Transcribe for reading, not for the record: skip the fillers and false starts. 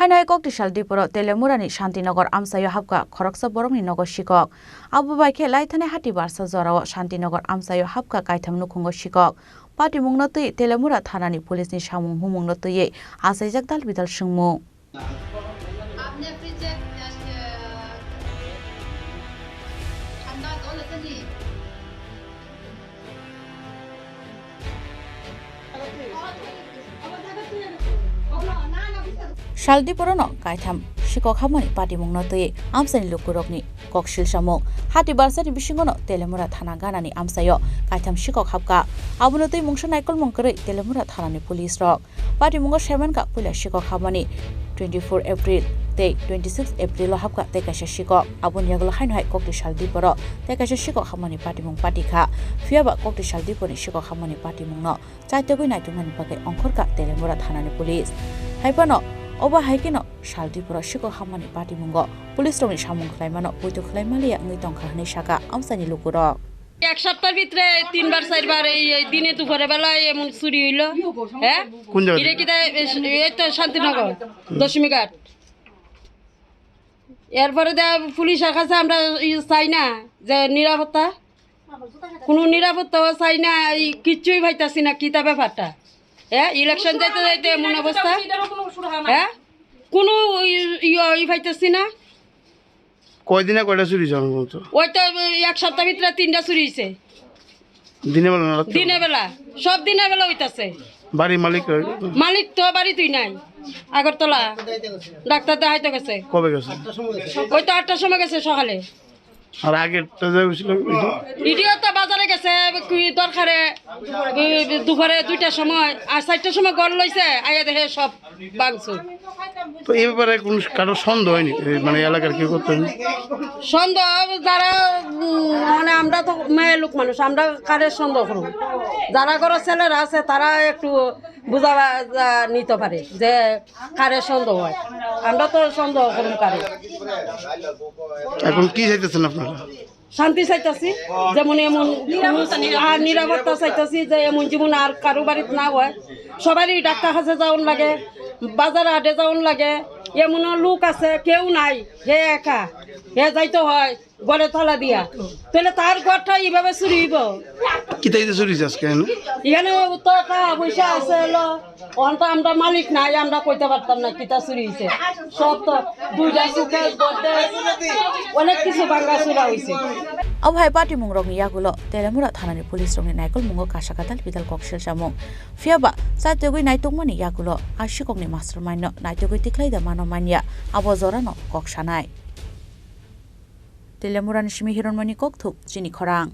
Haino Koktisal Diporo Teliamura ni Santingar Amchaio Habkha Khoroksa Borokni Nogo Sikok Abu Baike Laithane Hati Barsa Zorao Santingar Amchaio Habkha Kaitam Nukhungo Sikok Party Mungnotui Teliamura Thanani Police ni Samung Humungnotuye Asaijak Dal Bidal Sungmu Diporo no Kaitam Sikok Hamani Party Mungnotui Amchaini Borokni Koktisal Samung Hati Barsa ni Bisingono Teliamura Thana Ganani Amchaio Kaitam Sikok Habkha Abunotui Mungsa Naikol Mungkori Teliamura Thanani Police Rok Party Mungo 7 ka Pula Sikok Hamani 24 April te 26 April Habkha te kaisa Sikok abun yaglo Haino Koktisal Diporo te kaisa Sikok Hamani Party Mung Party kha Fiaba Koktisal Diporo ni Sikok Hamani Party Mungno chaitogui naitungani pakai Ongkhorka Teliamura Thanani Police Haipano Oba haikino Diporo Sikok Hamani Party Mungo Police rongni samung khlaimano poito khlaimaliya ngitong khane shaka Amchaini Lukurok এক সপ্তাহের ভিতরে তিনবার চারবার এই দিনে দুপুরে বেলায় এমন চুরি হইলো হ্যাঁ কোন জায়গা এটা কি এই তো শান্তিনগর দশমীঘাট এরপরে পুলিশ কাছে আমরা চাই না যে নিরাপত্তা কোনো নিরাপত্তাও চাই না কিচ্ছুই পাইতাছি না কিতা ব্যাপারটা হ্যাঁ ইলেকশন যাইতে যাইতে এমন অবস্থা হ্যাঁ কোনো পাইতাছি না কয়দিনে কয়টা চুরি হয়েছে ওই তো এক সপ্তাহের ভিতরে 3টা চুরি হয়েছে দিনের বেলা সব দিনের বেলা হইতাছে বাড়ি মালিক তো বাড়ি তুই নাই আগরতলা ডাক্তার দেখাইতে গেছে কবে গেছে ওই তো 8টার সময় গেছে সকালে আর আগেরটা যাইছিল ইডিও তো বাজারে গেছে কি দরকারে দুপুরে 2টার সময় আর 4টার সময় গড় লইছে আইয়া দেখে সব ভাঙচুর তো এই ব্যাপারে কোন কারো সন্দেহ হয়নি মানে এলাকার কি করতে সন্দেহ যারা মানে আমরা তো মেয়ে লোক মানুষ আমরা কারে সন্দেহ করব যারা ঘরের ছেলেরা আছে তারা একটু বুঝা নিতে পারে যে কারে সন্দেহ হয় আমরা তো সন্দেহ করব কারে এখন কি চাইতেছেন আপনারা শান্তি চাইতাছি যেমন এমন আর নিরাপত্তা চাইতাছি যে এমন যেমন আর কারো বাড়িতে না হয় সবারই ডাক্তার কাছে যাওয়ান লাগে বাজার হাটে যাওয়ান লাগে এমনও লোক আছে কেউ নাই হে একা হে যাইতে হয় ঘরে তালা দিয়া তাহলে তার ঘরটা এইভাবে চুরি হইব কি তাইতে চুরি আজকে এখানে তো টাকা পয়সা আছে তো আমরা মালিক নাই আমরা কইতে পারতাম না কিতা চুরি হয়েছে সব তো 2টা সুখে অনেক কিছু ভাঙ্গা চুরা হয়েছে Abhai Party Mungrong Yagulo Teliamura Thanani Police rongni naikol mungo kasakatal bidal Koktisal Samung Fiaba chaitogui naitungmani Yagulo Sikokni mastermind no naitogui tiklaida mano mania abo zorano koksanai Teliamura ni Shimi Hironmani Kokthuk Chini Khorang